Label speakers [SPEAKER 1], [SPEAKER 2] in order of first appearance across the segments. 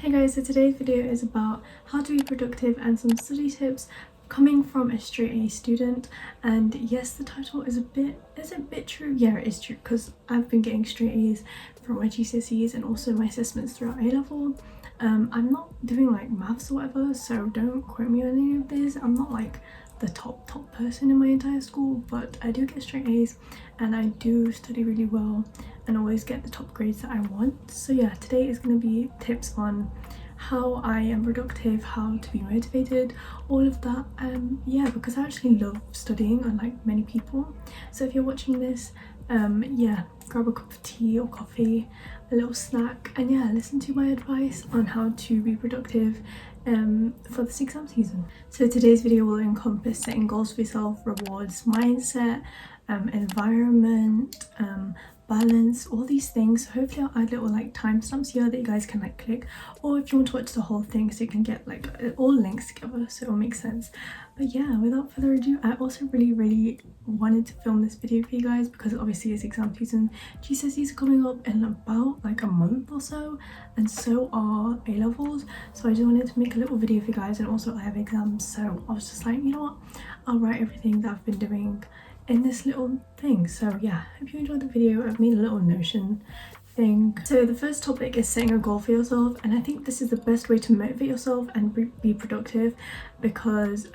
[SPEAKER 1] Hey guys, so today's video is about how to be productive and some study tips coming from a straight A student. And yes, the title is a bit true. Yeah, it is true because I've been getting straight A's from my GCSEs and also my assessments throughout A level. I'm not doing like maths or whatever, so don't quote me on any of this. I'm not like the top person in my entire school, but I do get straight A's and I do study really well and always get the top grades that I want. So yeah, today is going to be tips on how I am productive, how to be motivated, all of that. Yeah, because I actually love studying, unlike many people. So if you're watching this, yeah, grab a cup of tea or coffee, a little snack, and yeah, listen to my advice on how to be productive for this exam season. So today's video will encompass setting goals for yourself, rewards, mindset, environment, balance, all these things. So hopefully I'll add little like timestamps here that you guys can like click, or if you want to watch the whole thing so you can get like all links together so it'll make sense. But yeah, without further ado, I also really wanted to film this video for you guys because obviously it's exam season. GCSEs are coming up in about like a month or so, and so are A levels, so I just wanted to make a little video for you guys. And also I have exams, so I was just like, you know what, I'll write everything that I've been doing in this little thing. So yeah, hope you enjoyed the video. I've made a little Notion thing. So the first topic is setting a goal for yourself, and I think this is the best way to motivate yourself and be productive because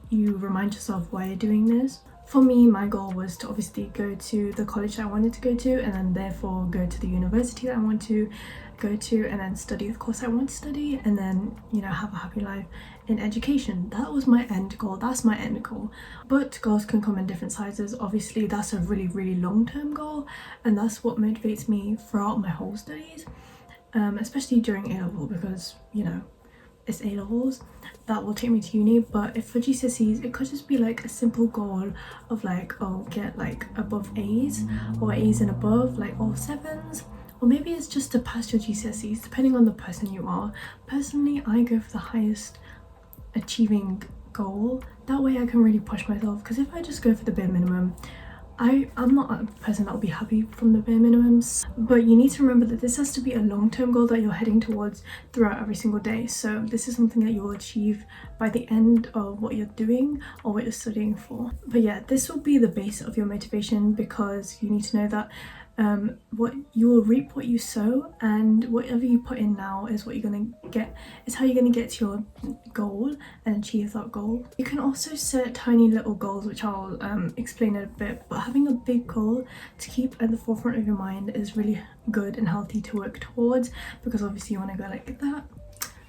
[SPEAKER 1] you remind yourself why you're doing this. For me, my goal was to obviously go to the college that I wanted to go to, and then therefore go to the university that I want to go to, and then study the course I want to study, and then, you know, have a happy life in education. That was my end goal. That's my end goal. But goals can come in different sizes. Obviously that's a really long-term goal, and that's what motivates me throughout my whole studies, especially during A level, because you know it's A levels that will take me to uni. But if for GCSEs, it could just be like a simple goal of like, oh, get like above A's or A's and above, like all 7s. Or maybe it's just to pass your GCSEs, depending on the person you are. Personally, I go for the highest achieving goal. That way I can really push myself, because if I just go for the bare minimum, I'm not a person that will be happy from the bare minimums. But you need to remember that this has to be a long-term goal that you're heading towards throughout every single day. So this is something that you will achieve by the end of what you're doing or what you're studying for. But yeah, this will be the base of your motivation, because you need to know that what you will reap what you sow, and whatever you put in now is what you're gonna get, is how you're gonna get to your goal and achieve that goal. You can also set tiny little goals, which I'll explain in a bit, but having a big goal to keep at the forefront of your mind is really good and healthy to work towards, because obviously you want to go like that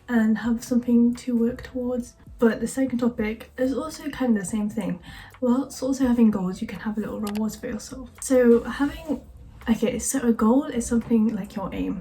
[SPEAKER 1] and have something to work towards. But the second topic is also kind of the same thing. Whilst also having goals, you can have little rewards for yourself. So so a goal is something like your aim,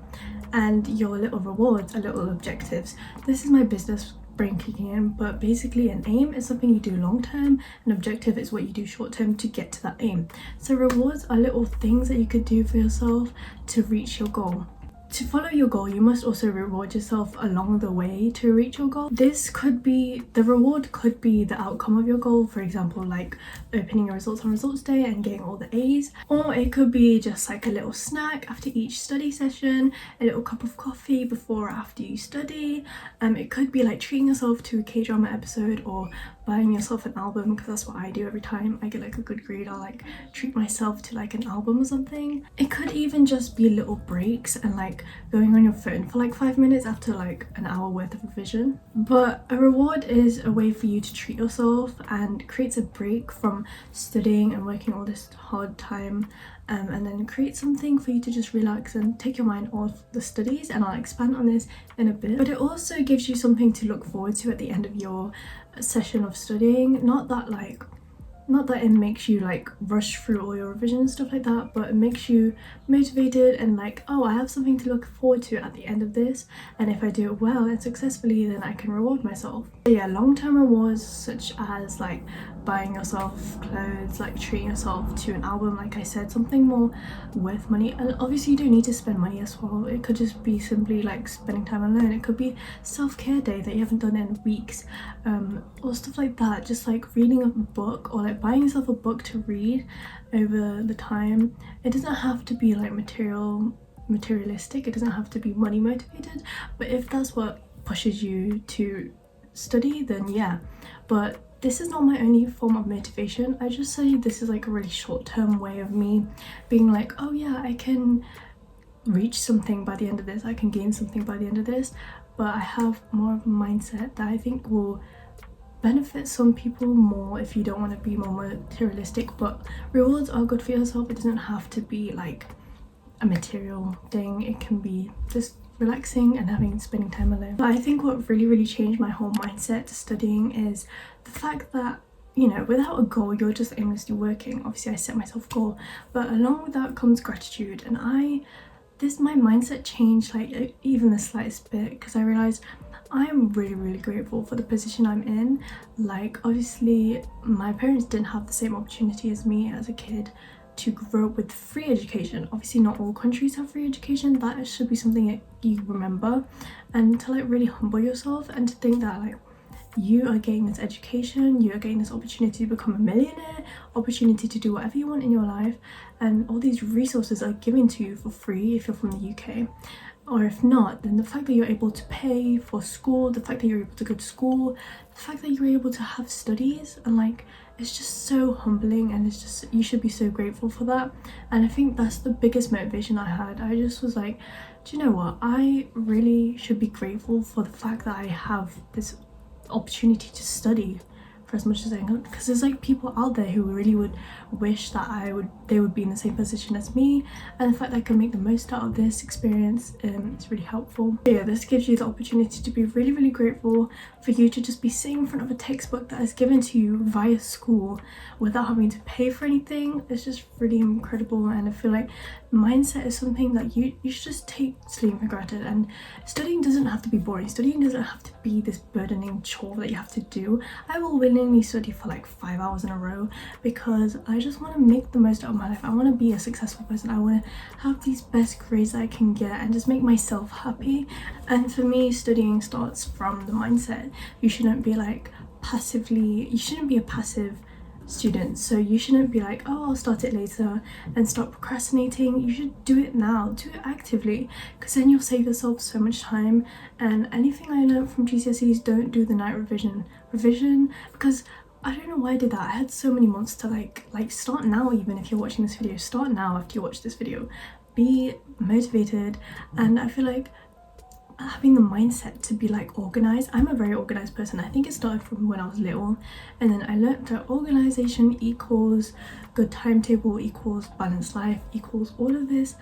[SPEAKER 1] and your little rewards are little objectives. This is my business brain kicking in, but basically an aim is something you do long term, an objective is what you do short term to get to that aim. So rewards are little things that you could do for yourself to reach your goal. To follow your goal, you must also reward yourself along the way to reach your goal. The reward could be the outcome of your goal, for example, like opening your results on results day and getting all the A's, or it could be just like a little snack after each study session, a little cup of coffee before or after you study. It could be like treating yourself to a K-drama episode, or buying yourself an album, because that's what I do every time I get like a good grade. I'll like treat myself to like an album or something. It could even just be little breaks and like going on your phone for like 5 minutes after like an hour worth of revision. But a reward is a way for you to treat yourself and creates a break from studying and working all this hard time, and then create something for you to just relax and take your mind off the studies, and I'll expand on this in a bit. But it also gives you something to look forward to at the end of your session of studying. Not that it makes you like rush through all your revision and stuff like that, but it makes you motivated and like, oh, I have something to look forward to at the end of this, and if I do it well and successfully, then I can reward myself. But yeah, long-term rewards such as like buying yourself clothes, like treating yourself to an album, like I said, something more worth money. And obviously you do need to spend money as well. It could just be simply like spending time alone. It could be self-care day that you haven't done in weeks, or stuff like that. Just like reading a book, or like buying yourself a book to read over the time. It doesn't have to be like material materialistic, it doesn't have to be money motivated, but if that's what pushes you to study, then yeah. But this is not my only form of motivation. I just say this is like a really short-term way of me being like, oh yeah, I can reach something by the end of this, I can gain something by the end of this. But I have more of a mindset that I think will benefit some people more if you don't want to be more materialistic. But rewards are good for yourself. It doesn't have to be like a material thing, it can be just relaxing and spending time alone. But I think what really changed my whole mindset to studying is the fact that, you know, without a goal you're just aimlessly working. Obviously I set myself a goal, but along with that comes gratitude. And my mindset changed like even the slightest bit, because I realized I'm really grateful for the position I'm in. Like obviously my parents didn't have the same opportunity as me as a kid to grow up with free education. Obviously not all countries have free education. That should be something that you remember, and to like really humble yourself and to think that like you are getting this education, you are getting this opportunity to become a millionaire, opportunity to do whatever you want in your life, and all these resources are given to you for free if you're from the UK. Or if not, then the fact that you're able to pay for school, the fact that you're able to go to school, the fact that you're able to have studies, and like it's just so humbling, and it's just, you should be so grateful for that. And I think that's the biggest motivation I had. I just was like, do you know what, I really should be grateful for the fact that I have this opportunity to study for as much as I can, because there's like people out there who really would wish that they would be in the same position as me, and the fact that I can make the most out of this experience is really helpful. So yeah, this gives you the opportunity to be really grateful for you to just be sitting in front of a textbook that is given to you via school without having to pay for anything. It's just really incredible, and I feel like mindset is something that you should just take sleeping for granted. And studying doesn't have to be boring, studying doesn't have to be this burdening chore that you have to do. I will willingly study for like 5 hours in a row because I just want to make the most out of my life. I want to be a successful person, I want to have these best grades that I can get and just make myself happy. And for me, studying starts from the mindset. You shouldn't be like you shouldn't be a passive student. So you shouldn't be like, oh, I'll start it later and start procrastinating. You should do it now, do it actively, because then you'll save yourself so much time. And anything I learned from GCSEs, don't do the night revision, because I don't know why I did that. I had so many months to like start now. Even if you're watching this video, start now. After you watch this video, be motivated. And I feel like having the mindset to be like organized. I'm a very organized person. I think it started from when I was little, and then I learned that organization equals good timetable, equals balanced life, equals all of this.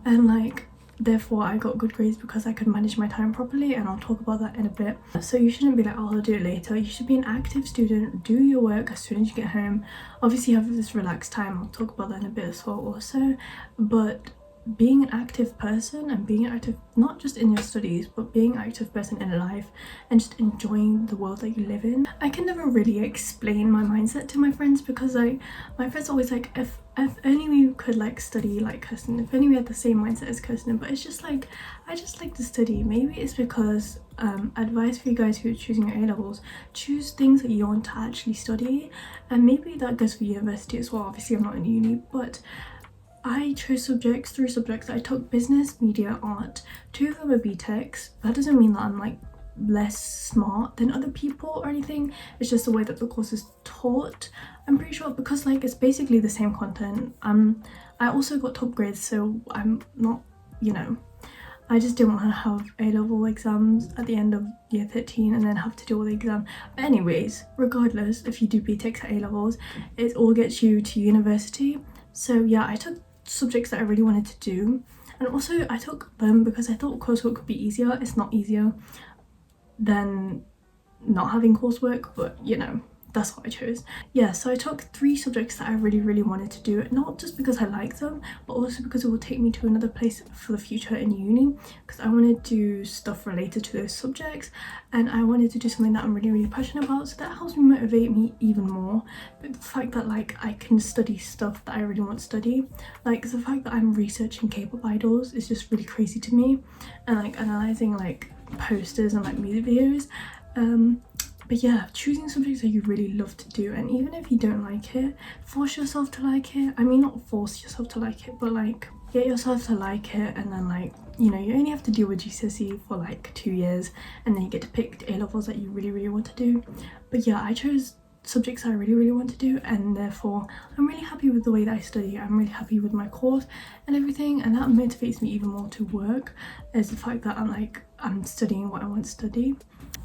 [SPEAKER 1] And like therefore I got good grades because I could manage my time properly, and I'll talk about that in a bit. So you shouldn't be like, oh, I'll do it later. You should be an active student, do your work as soon as you get home. Obviously you have this relaxed time, I'll talk about that in a bit as well also. But being an active person, and being active not just in your studies, but being an active person in life and just enjoying the world that you live in. I can never really explain my mindset to my friends, because like my friends are always like, if only we could like study like Kirstyn, if only we had the same mindset as Kirstyn. But it's just like, I just like to study. Maybe it's because advice for you guys who are choosing your A-levels, choose things that you want to actually study. And maybe that goes for university as well. Obviously I'm not in uni, but I chose three subjects. I took business, media, art. 2 of them are BTECs. That doesn't mean that I'm like less smart than other people or anything. It's just the way that the course is taught. I'm pretty sure, because like it's basically the same content. I also got top grades, so I'm not, you know, I just didn't want to have A-level exams at the end of year 13 and then have to do all the exam. But anyways, regardless, if you do BTECs at A-levels, it all gets you to university. So yeah, I took subjects that I really wanted to do, and also I took them because I thought coursework could be easier. It's not easier than not having coursework, but you know, that's what I chose. Yeah, so I took 3 subjects that I really wanted to do, not just because I like them, but also because it will take me to another place for the future in uni, because I wanted to do stuff related to those subjects, and I wanted to do something that I'm really passionate about, so that helps me motivate me even more. But the fact that like I can study stuff that I really want to study, like the fact that I'm researching K-pop idols is just really crazy to me, and like analysing like posters and like music videos. But yeah, choosing subjects that you really love to do, and even if you don't like it, force yourself to like it. I mean, not force yourself to like it, but like get yourself to like it, and then like, you know, you only have to deal with GCSE for like 2 years, and then you get to pick the A-levels that you really want to do. But yeah, I chose subjects I really want to do, and therefore I'm really happy with the way that I study. I'm really happy with my course and everything, and that motivates me even more to work, is the fact that I'm studying what I want to study.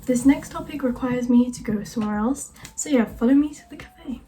[SPEAKER 1] This next topic requires me to go somewhere else, so yeah, follow me to the cafe.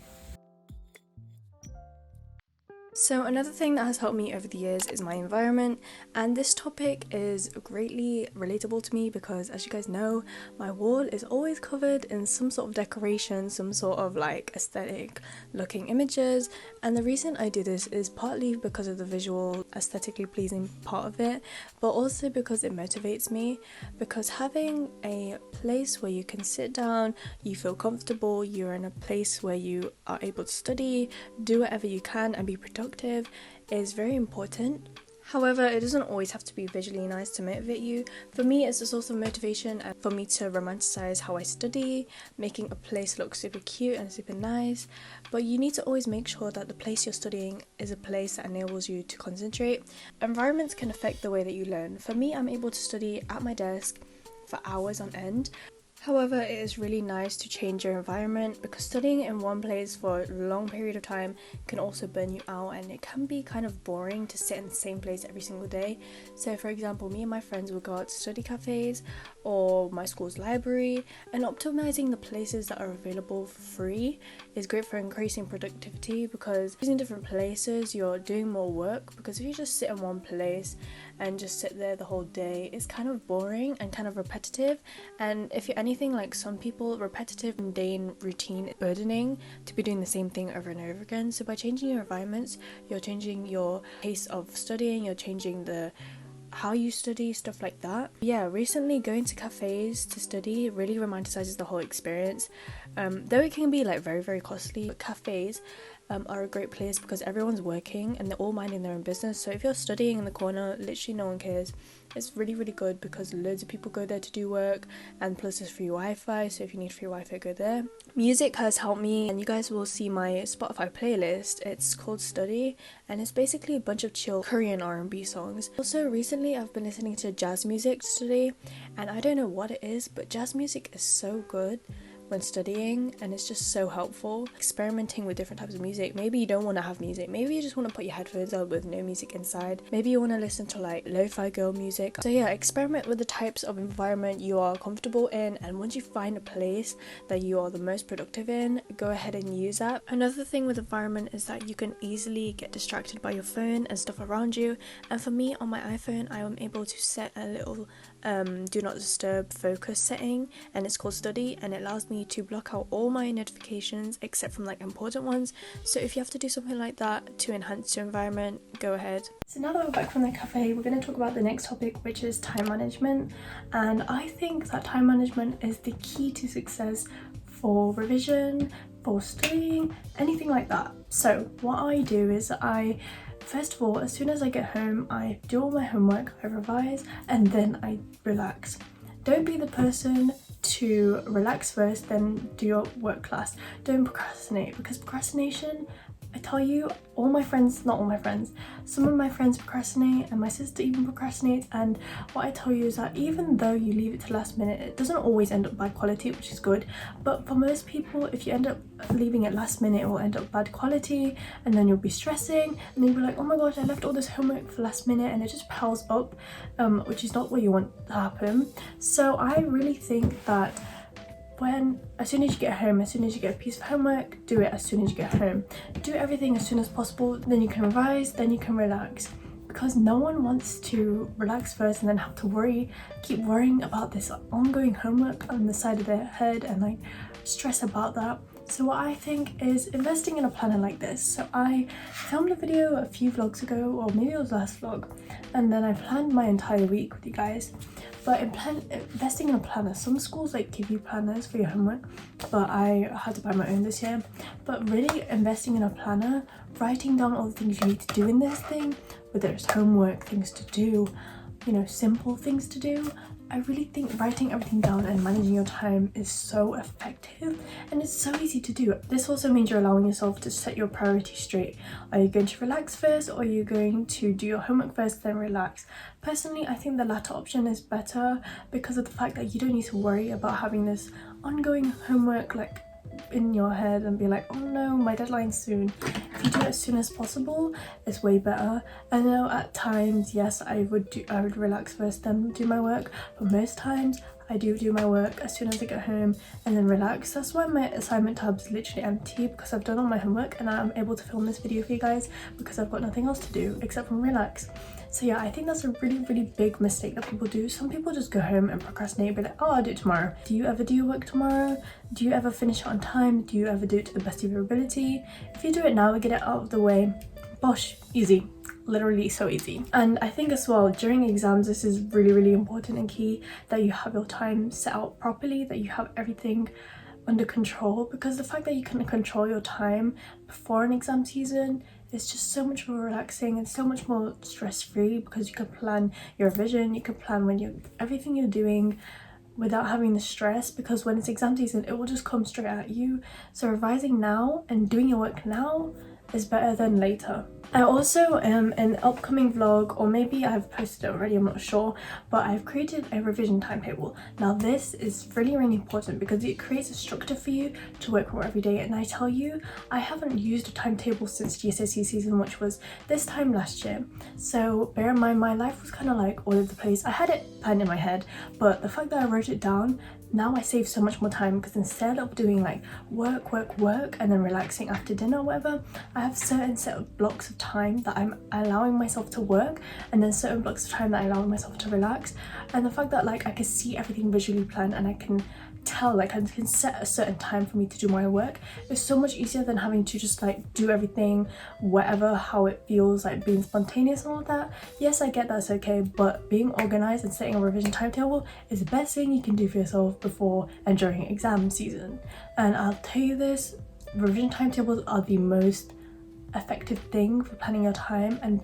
[SPEAKER 1] So another thing that has helped me over the years is my environment, and this topic is greatly relatable to me because, as you guys know, my wall is always covered in some sort of decoration, some sort of like aesthetic looking images, and the reason I do this is partly because of the visual aesthetically pleasing part of it, but also because it motivates me, because having a place where you can sit down, you feel comfortable, you're in a place where you are able to study, do whatever you can and be productive is very important. However, it doesn't always have to be visually nice to motivate you. For me, it's a source of motivation and for me to romanticize how I study, making a place look super cute and super nice. But you need to always make sure that the place you're studying is a place that enables you to concentrate. Environments can affect the way that you learn. For me, I'm able to study at my desk for hours on end. However, it is really nice to change your environment because studying in one place for a long period of time can also burn you out, and it can be kind of boring to sit in the same place every single day. So for example, me and my friends would go out to study cafes or my school's library, and optimizing the places that are available for free is great for increasing productivity, because using different places you're doing more work, because if you just sit in one place and just sit there the whole day, it's kind of boring and kind of repetitive. And if you're anything like some people, repetitive mundane routine is burdening to be doing the same thing over and over again. So by changing your environments, you're changing your pace of studying, you're changing how you study, stuff like that. Yeah, recently going to cafes to study really romanticizes the whole experience, though it can be like very costly. But cafes are a great place because everyone's working and they're all minding their own business. So if you're studying in the corner, literally no one cares. It's really good because loads of people go there to do work, and plus there's free Wi-Fi, so if you need free Wi-Fi, go there. Music has helped me, and you guys will see my Spotify playlist. It's called Study, and it's basically a bunch of chill Korean R&B songs. Also recently I've been listening to jazz music to study, and I don't know what it is, but jazz music is so good when studying, and it's just so helpful. Experimenting with different types of music. Maybe you don't want to have music, maybe you just want to put your headphones on with no music inside, maybe you want to listen to like lo-fi girl music. So yeah, experiment with the types of environment you are comfortable in, and once you find a place that you are the most productive in, go ahead and use that. Another thing with environment is that you can easily get distracted by your phone and stuff around you, and for me on my iPhone I am able to set a little do not disturb focus setting, and it's called Study, and it allows me to block out all my notifications except from like important ones. So if you have to do something like that to enhance your environment, go ahead. So now that we're back from the cafe, we're going to talk about the next topic, which is time management. And I think that time management is the key to success for revision, for studying, anything like that. So what I do is first of all, as soon as I get home, I do all my homework, I revise, and then I relax. Don't be the person to relax first, then do your work class. Don't procrastinate, because procrastination, I tell you, some of my friends procrastinate, and my sister even procrastinates, and what I tell you is that even though you leave it to last minute, it doesn't always end up bad quality, which is good, but for most people, if you end up leaving it last minute, it will end up bad quality, and then you'll be stressing, and then you'll be like, oh my gosh, I left all this homework for last minute, and it just piles up, which is not what you want to happen. So I really think that as soon as you get home, as soon as you get a piece of homework, do it as soon as you get home. Do everything as soon as possible, then you can revise, then you can relax. Because no one wants to relax first and then have to keep worrying about this ongoing homework on the side of their head and like stress about that. So what I think is investing in a planner like this. So I filmed a video a few vlogs ago, or maybe it was last vlog, and then I planned my entire week with you guys. But investing in a planner, some schools like give you planners for your homework, but I had to buy my own this year. But really investing in a planner, writing down all the things you need to do in this thing, whether it's homework, things to do, you know, simple things to do, I really think writing everything down and managing your time is so effective, and it's so easy to do. This also means you're allowing yourself to set your priorities straight. Are you going to relax first, or are you going to do your homework first then relax? Personally, I think the latter option is better because of the fact that you don't need to worry about having this ongoing homework like in your head and be like, oh no, my deadline's soon. If you do it as soon as possible, it's way better. I know at times, yes, I would relax first then do my work, but most times I do my work as soon as I get home and then relax. That's why my assignment tab is literally empty, because I've done all my homework and I'm able to film this video for you guys because I've got nothing else to do except for relax. So yeah, I think that's a really big mistake that people do. Some people just go home and procrastinate and be like, oh, I'll do it tomorrow. Do you ever do your work tomorrow? Do you ever finish it on time? Do you ever do it to the best of your ability? If you do it now, get it out of the way, bosh, easy. Literally so easy. And I think as well, during exams, this is really important and key that you have your time set out properly, that you have everything under control, because the fact that you can control your time before an exam season is just so much more relaxing and so much more stress-free, because you can plan your revision, you can plan everything you're doing without having the stress, because when it's exam season it will just come straight at you. So revising now and doing your work now is better than later. I also an upcoming vlog, or maybe I've posted it already, I'm not sure, but I've created a revision timetable. Now this is really important because it creates a structure for you to work for every day. And I tell you, I haven't used a timetable since GCSE season, which was this time last year. So bear in mind, my life was kind of like all over the place. I had it planned in my head, but the fact that I wrote it down, now I save so much more time, because instead of doing like work and then relaxing after dinner or whatever, I have certain set of blocks of time that I'm allowing myself to work, and then certain blocks of time that I allow myself to relax. And the fact that like I can see everything visually planned and I can tell, like I can set a certain time for me to do my work, is so much easier than having to just like do everything whatever how it feels, like being spontaneous and all that. Yes, I get that's okay, but being organized and setting a revision timetable is the best thing you can do for yourself before and during exam season. And I'll tell you this, revision timetables are the most effective thing for planning your time and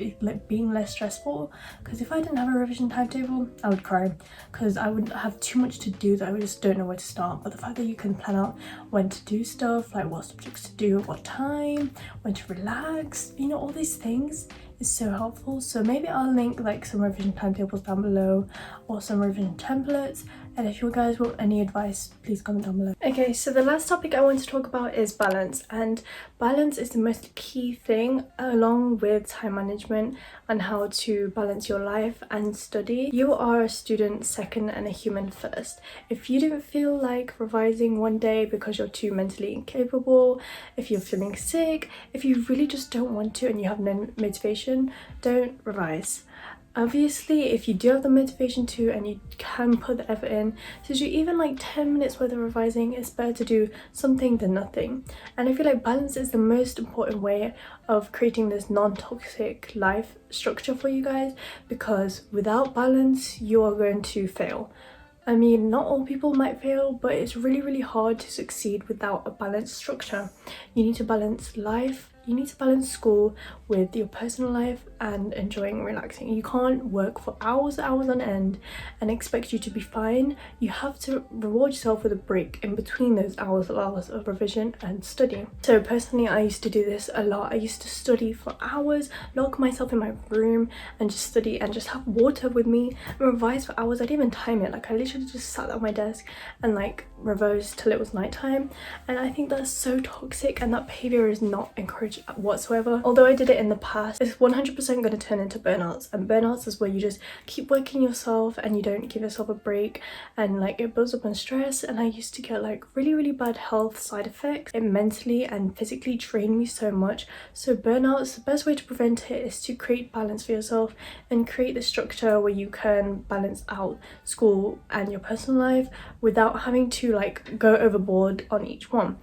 [SPEAKER 1] being less stressful, because if I didn't have a revision timetable, I would cry, because I would have too much to do that I just don't know where to start. But the fact that you can plan out when to do stuff, like what subjects to do at what time, when to relax, you know, all these things is so helpful. So maybe I'll link like some revision timetables down below, or some revision templates, and if you guys want any advice, please comment down below. Okay, so the last topic I want to talk about is balance, and balance is the most key thing, along with time management and how to balance your life and study. You are a student second and a human first. If you don't feel like revising one day because you're too mentally incapable, if you're feeling sick, if you really just don't want to and you have no motivation, don't revise. Obviously, if you do have the motivation to and you can put the effort in to do even like 10 minutes worth of revising, it's better to do something than nothing. And I feel like balance is the most important way of creating this non-toxic life structure for you guys, because without balance you are going to fail. I mean, not all people might fail, but it's really hard to succeed without a balanced structure. You need to balance life, you need to balance school with your personal life and enjoying relaxing. You can't work for hours on end and expect you to be fine. You have to reward yourself with a break in between those hours of revision and study. So personally, I used to do this a lot. I used to study for hours, lock myself in my room and just study and just have water with me and revise for hours. I didn't even time it. Like I literally just sat at my desk and like revised till it was nighttime. And I think that's so toxic, and that behavior is not encouraged whatsoever. Although I did it in the past, it's 100% going to turn into burnouts, and burnouts is where you just keep working yourself and you don't give yourself a break, and like it builds up on stress. And I used to get like really bad health side effects. It mentally and physically drained me so much. So burnouts, the best way to prevent it is to create balance for yourself and create the structure where you can balance out school and your personal life without having to like go overboard on each one.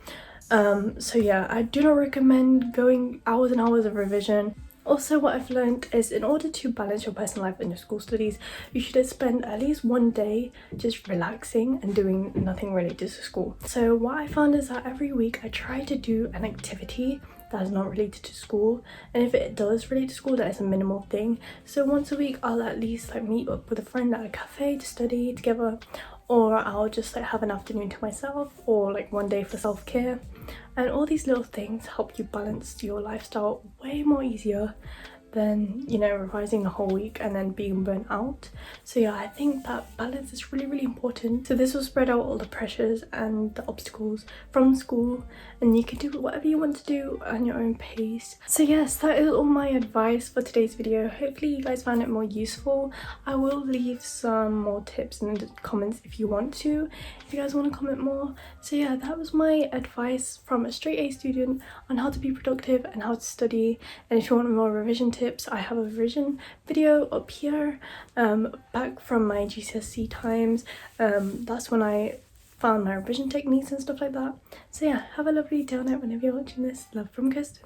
[SPEAKER 1] So yeah, I do not recommend going hours and hours of revision. Also, what I've learned is in order to balance your personal life and your school studies, you should spend at least one day just relaxing and doing nothing related to school. So what I found is that every week I try to do an activity that is not related to school, and if it does relate to school, that is a minimal thing. So once a week I'll at least like meet up with a friend at a cafe to study together, or I'll just like have an afternoon to myself, or like one day for self-care. And all these little things help you balance your lifestyle way more easier than, you know, revising the whole week and then being burnt out. So yeah, I think that balance is really important. So this will spread out all the pressures and the obstacles from school, and you can do whatever you want to do on your own pace. So yes, that is all my advice for today's video. Hopefully you guys found it more useful. I will leave some more tips in the comments if you want to, if you guys want to comment more. So yeah, that was my advice from a straight A student on how to be productive and how to study. And if you want more revision tips, I have a revision video up here, back from my GCSE times. That's when I found my revision techniques and stuff like that. So yeah, have a lovely day or night whenever you're watching this. Love from Kirstyn.